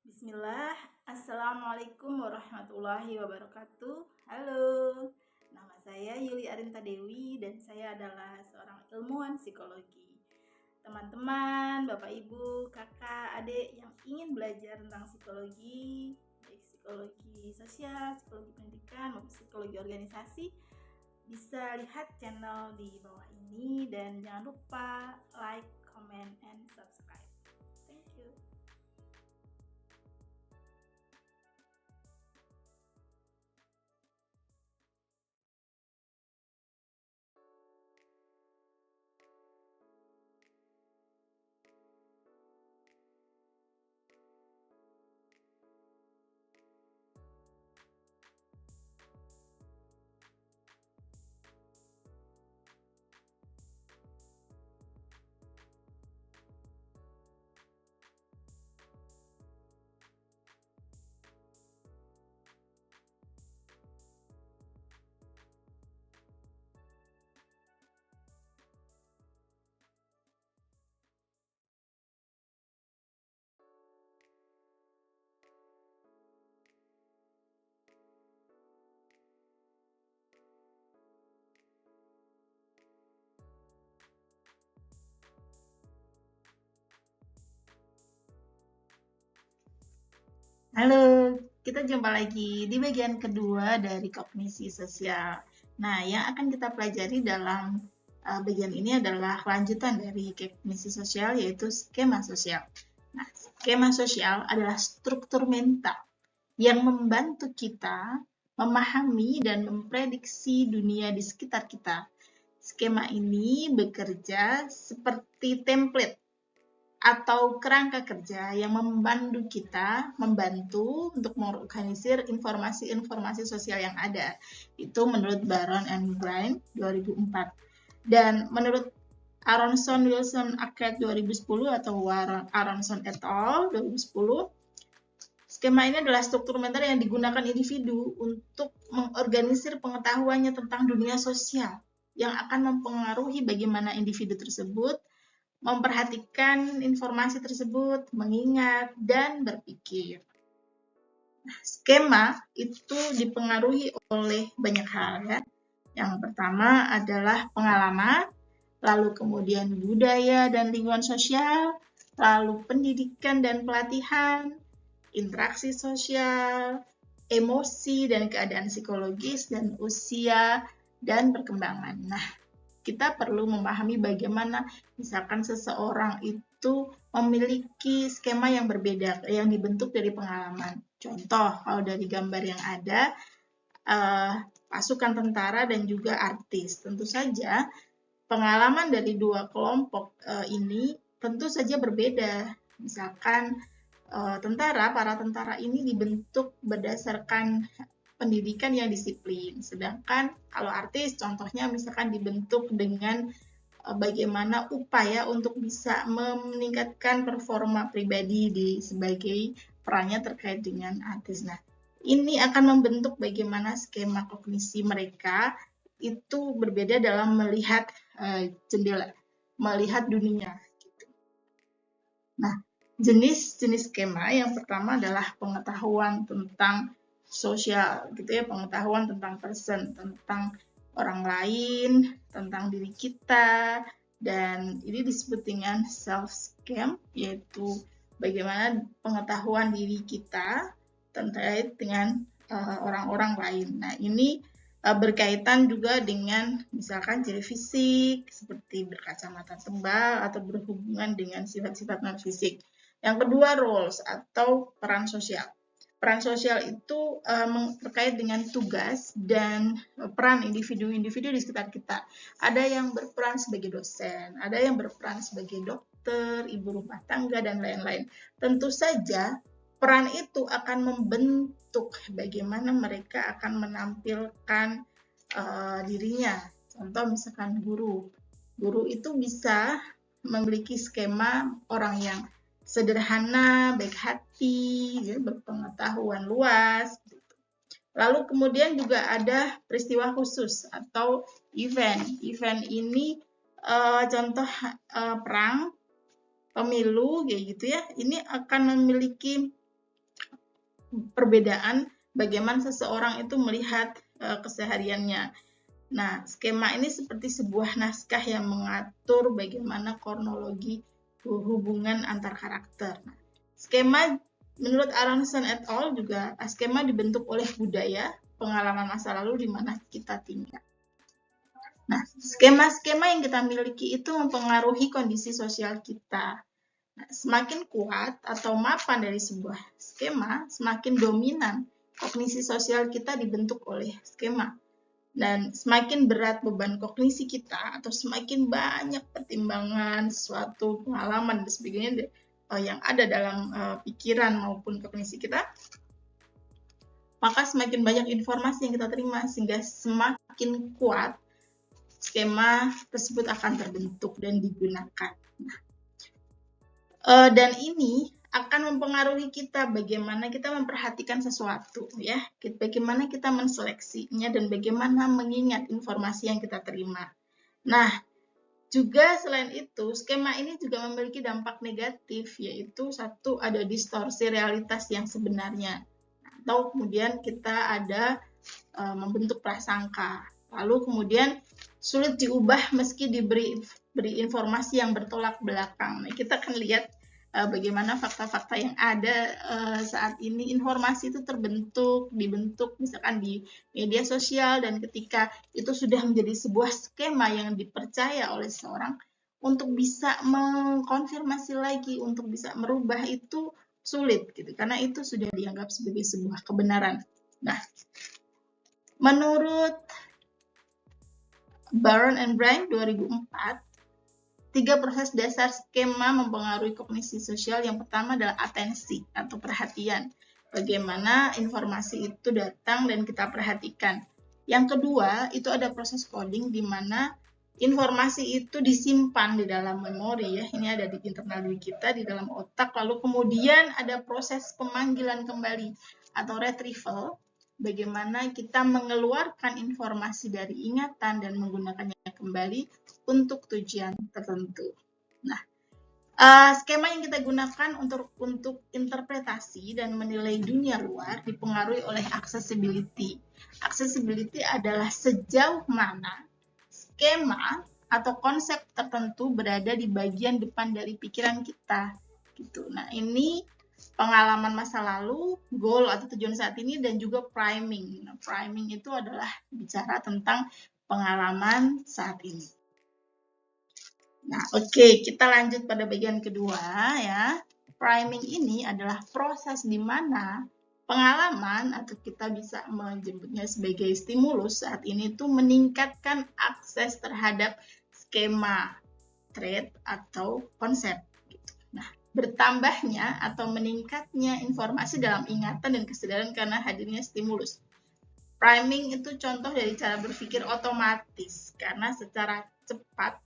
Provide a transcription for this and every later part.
Bismillah, Assalamualaikum warahmatullahi wabarakatuh. Halo, nama saya Yuli Arinta Dewi dan saya adalah seorang ilmuwan psikologi. Teman-teman, Bapak Ibu, Kakak, Adik yang ingin belajar tentang psikologi, baik psikologi sosial, psikologi pendidikan, maupun psikologi organisasi, bisa lihat channel di bawah ini dan jangan lupa like, comment, and subscribe. Thank you. Halo, kita jumpa lagi di bagian kedua dari kognisi sosial. Nah, yang akan kita pelajari dalam bagian ini adalah lanjutan dari kognisi sosial, yaitu skema sosial. Nah, skema sosial adalah struktur mental yang membantu kita memahami dan memprediksi dunia di sekitar kita. Skema ini bekerja seperti template atau kerangka kerja yang membantu untuk mengorganisir informasi-informasi sosial yang ada. Itu menurut Baron and Brine 2004. Dan menurut Aronson, Wilson, Arquette 2010 atau Aronson et al. 2010, skema ini adalah struktur mental yang digunakan individu untuk mengorganisir pengetahuannya tentang dunia sosial yang akan mempengaruhi bagaimana individu tersebut memperhatikan informasi tersebut, mengingat, dan berpikir. Nah, skema itu dipengaruhi oleh banyak hal ya. Yang pertama adalah pengalaman, lalu kemudian budaya dan lingkungan sosial, lalu pendidikan dan pelatihan, interaksi sosial, emosi dan keadaan psikologis, dan usia dan perkembangan. Nah, kita perlu memahami bagaimana misalkan seseorang itu memiliki skema yang berbeda, yang dibentuk dari pengalaman. Contoh, kalau dari gambar yang ada, pasukan tentara dan juga artis. Tentu saja pengalaman dari dua kelompok ini tentu saja berbeda. Misalkan para tentara ini dibentuk berdasarkan pendidikan yang disiplin. Sedangkan kalau artis contohnya misalkan dibentuk dengan bagaimana upaya untuk bisa meningkatkan performa pribadi sebagai perannya terkait dengan artis. Nah, ini akan membentuk bagaimana skema kognisi mereka itu berbeda dalam melihat melihat dunia. Gitu. Nah, jenis-jenis skema yang pertama adalah pengetahuan tentang sosial gitu ya, pengetahuan tentang person, tentang orang lain, tentang diri kita, dan ini disebut dengan self-scheme, yaitu bagaimana pengetahuan diri kita terkait dengan orang-orang lain. Nah, ini berkaitan juga dengan misalkan ciri fisik, seperti berkacamata tebal atau berhubungan dengan sifat-sifat non-fisik. Yang kedua, roles atau peran sosial. Peran sosial itu terkait dengan tugas dan peran individu-individu di sekitar kita. Ada yang berperan sebagai dosen, ada yang berperan sebagai dokter, ibu rumah tangga, dan lain-lain. Tentu saja peran itu akan membentuk bagaimana mereka akan menampilkan dirinya. Contoh misalkan guru. Guru itu bisa memiliki skema orang yang sederhana, baik hati, ya, berpengetahuan luas. Gitu. Lalu kemudian juga ada peristiwa khusus atau event. Event ini contoh perang, pemilu, kayak gitu ya. Ini akan memiliki perbedaan bagaimana seseorang itu melihat kesehariannya. Nah, skema ini seperti sebuah naskah yang mengatur bagaimana kronologi hubungan antar karakter. Nah, skema menurut Aronson et al. Juga skema dibentuk oleh budaya, pengalaman masa lalu di mana kita tinggal. Nah, skema-skema yang kita miliki itu mempengaruhi kondisi sosial kita. Nah, semakin kuat atau mapan dari sebuah skema, semakin dominan kognisi sosial kita dibentuk oleh skema. Dan semakin berat beban kognisi kita, atau semakin banyak pertimbangan, suatu pengalaman, dan sebagainya yang ada dalam pikiran maupun kognisi kita, maka semakin banyak informasi yang kita terima, sehingga semakin kuat skema tersebut akan terbentuk dan digunakan. Nah, dan ini akan mempengaruhi kita bagaimana kita memperhatikan sesuatu, ya, bagaimana kita menseleksinya dan bagaimana mengingat informasi yang kita terima. Nah, juga selain itu, skema ini juga memiliki dampak negatif, yaitu satu, ada distorsi realitas yang sebenarnya, atau kemudian kita ada membentuk prasangka, lalu kemudian sulit diubah meski diberi informasi yang bertolak belakang. Nah, kita akan lihat bagaimana fakta-fakta yang ada saat ini, informasi itu dibentuk misalkan di media sosial, dan ketika itu sudah menjadi sebuah skema yang dipercaya oleh seseorang, untuk bisa mengkonfirmasi lagi, untuk bisa merubah itu sulit gitu, karena itu sudah dianggap sebagai sebuah kebenaran. Nah, menurut Baron and Brine 2004, 3 proses dasar skema mempengaruhi kognisi sosial. Yang pertama adalah atensi atau perhatian. Bagaimana informasi itu datang dan kita perhatikan. Yang kedua, itu ada proses coding di mana informasi itu disimpan di dalam memori, ya. Ini ada di internal diri kita, di dalam otak. Lalu kemudian ada proses pemanggilan kembali atau retrieval. Bagaimana kita mengeluarkan informasi dari ingatan dan menggunakannya kembali untuk tujuan tertentu. Nah, skema yang kita gunakan untuk interpretasi dan menilai dunia luar dipengaruhi oleh accessibility. Accessibility adalah sejauh mana skema atau konsep tertentu berada di bagian depan dari pikiran kita. Gitu. Nah, ini pengalaman masa lalu, goal atau tujuan saat ini, dan juga priming. Nah, priming itu adalah bicara tentang pengalaman saat ini. Nah, oke, kita lanjut pada bagian kedua, ya. Priming ini adalah proses di mana pengalaman, atau kita bisa menyebutnya sebagai stimulus saat ini, itu meningkatkan akses terhadap skema, trait, atau konsep. Nah, bertambahnya atau meningkatnya informasi dalam ingatan dan kesadaran karena hadirnya stimulus. Priming itu contoh dari cara berpikir otomatis karena secara cepat,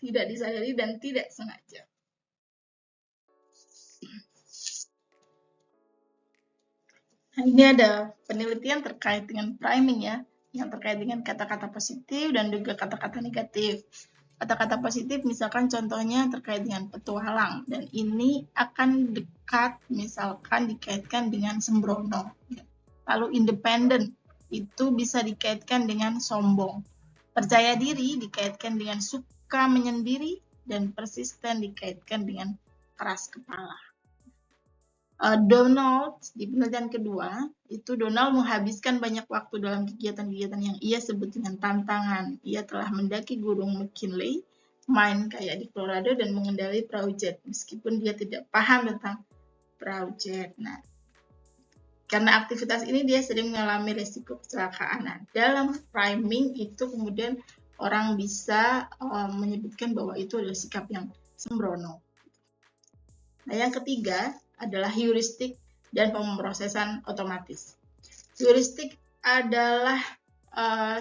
tidak disadari dan tidak sengaja. Nah, ini ada penelitian terkait dengan priming, ya, yang terkait dengan kata-kata positif dan juga kata-kata negatif. Kata-kata positif misalkan contohnya terkait dengan petualang, dan ini akan dekat misalkan dikaitkan dengan sembrono. Lalu independen itu bisa dikaitkan dengan sombong. Percaya diri dikaitkan dengan suka menyendiri, dan persisten dikaitkan dengan keras kepala. Donald, di penelitian kedua, itu Donald menghabiskan banyak waktu dalam kegiatan-kegiatan yang ia sebut dengan tantangan. Ia telah mendaki gunung McKinley, main kayak di Colorado, dan mengendarai perahu jet, meskipun dia tidak paham tentang perahu jet. Nah, karena aktivitas ini dia sering mengalami resiko kecelakaan. Nah, dalam priming itu kemudian orang bisa menyebutkan bahwa itu adalah sikap yang sembrono. Nah, yang ketiga adalah heuristik dan pemrosesan otomatis. Heuristik adalah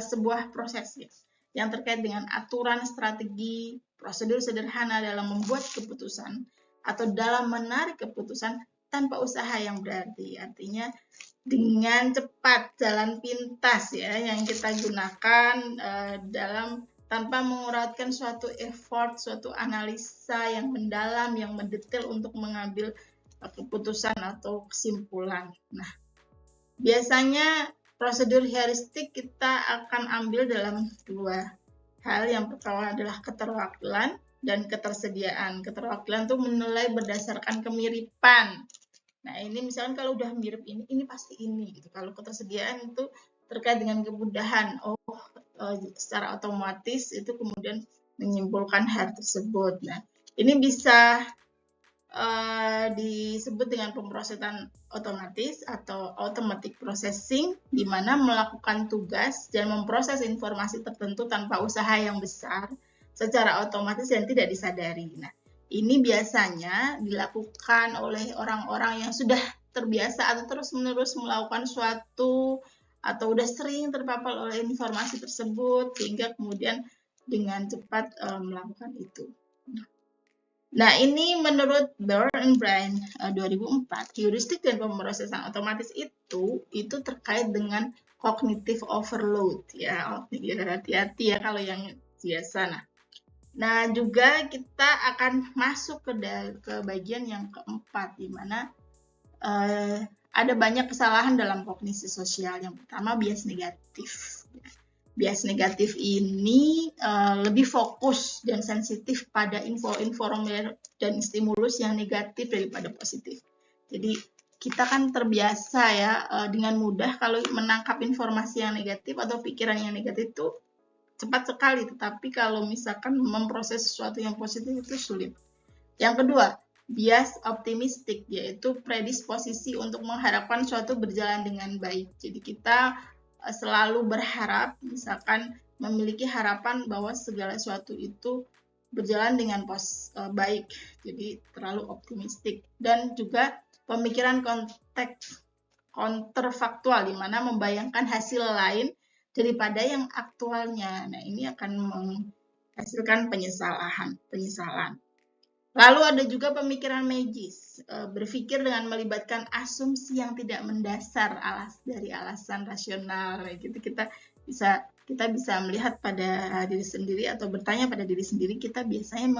sebuah proses, ya, yang terkait dengan aturan, strategi, prosedur sederhana dalam membuat keputusan atau dalam menarik keputusan tanpa usaha yang berarti. Artinya dengan cepat, jalan pintas, ya, yang kita gunakan dalam tanpa menguratkan suatu effort, suatu analisa yang mendalam, yang mendetail untuk mengambil keputusan atau kesimpulan. Nah, biasanya prosedur heuristik kita akan ambil dalam dua hal. Yang pertama adalah keterwakilan dan ketersediaan. Keterwakilan itu menilai berdasarkan kemiripan. Nah, ini misalkan kalau udah mirip ini pasti ini gitu. Kalau ketersediaan itu terkait dengan kemudahan. Secara otomatis itu kemudian menyimpulkan hal tersebut. Nah, ini bisa disebut dengan pemrosesan otomatis atau automatic processing, di mana melakukan tugas dan memproses informasi tertentu tanpa usaha yang besar secara otomatis dan tidak disadari. Nah, ini biasanya dilakukan oleh orang-orang yang sudah terbiasa atau terus-menerus melakukan suatu atau udah sering terpapar oleh informasi tersebut sehingga kemudian dengan cepat melakukan itu. Nah, ini menurut Bauer and Bryan 2004, heuristik dan pemrosesan otomatis itu terkait dengan cognitive overload ya. Hati-hati ya kalau yang biasa. Nah, juga kita akan masuk ke bagian yang keempat, di mana ada banyak kesalahan dalam kognisi sosial. Yang pertama, bias negatif. Bias negatif ini lebih fokus dan sensitif pada info-info dan stimulus yang negatif daripada positif. Jadi kita kan terbiasa ya dengan mudah kalau menangkap informasi yang negatif atau pikiran yang negatif itu cepat sekali, tetapi kalau misalkan memproses sesuatu yang positif itu sulit. Yang kedua, bias optimistik, yaitu predisposisi untuk mengharapkan suatu berjalan dengan baik. Jadi kita selalu berharap, misalkan memiliki harapan bahwa segala sesuatu itu berjalan dengan baik, jadi terlalu optimistik. Dan juga pemikiran konteks kontrafaktual, di mana membayangkan hasil lain daripada yang aktualnya. Nah, ini akan menghasilkan penyesalan. Lalu ada juga pemikiran magis, berpikir dengan melibatkan asumsi yang tidak mendasar dari alasan rasional. Gitu. Kita bisa melihat pada diri sendiri atau bertanya pada diri sendiri, kita biasanya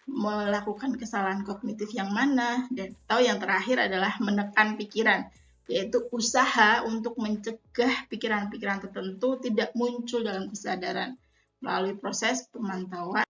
melakukan kesalahan kognitif yang mana. Dan atau yang terakhir adalah menekan pikiran, yaitu usaha untuk mencegah pikiran-pikiran tertentu tidak muncul dalam kesadaran melalui proses pemantauan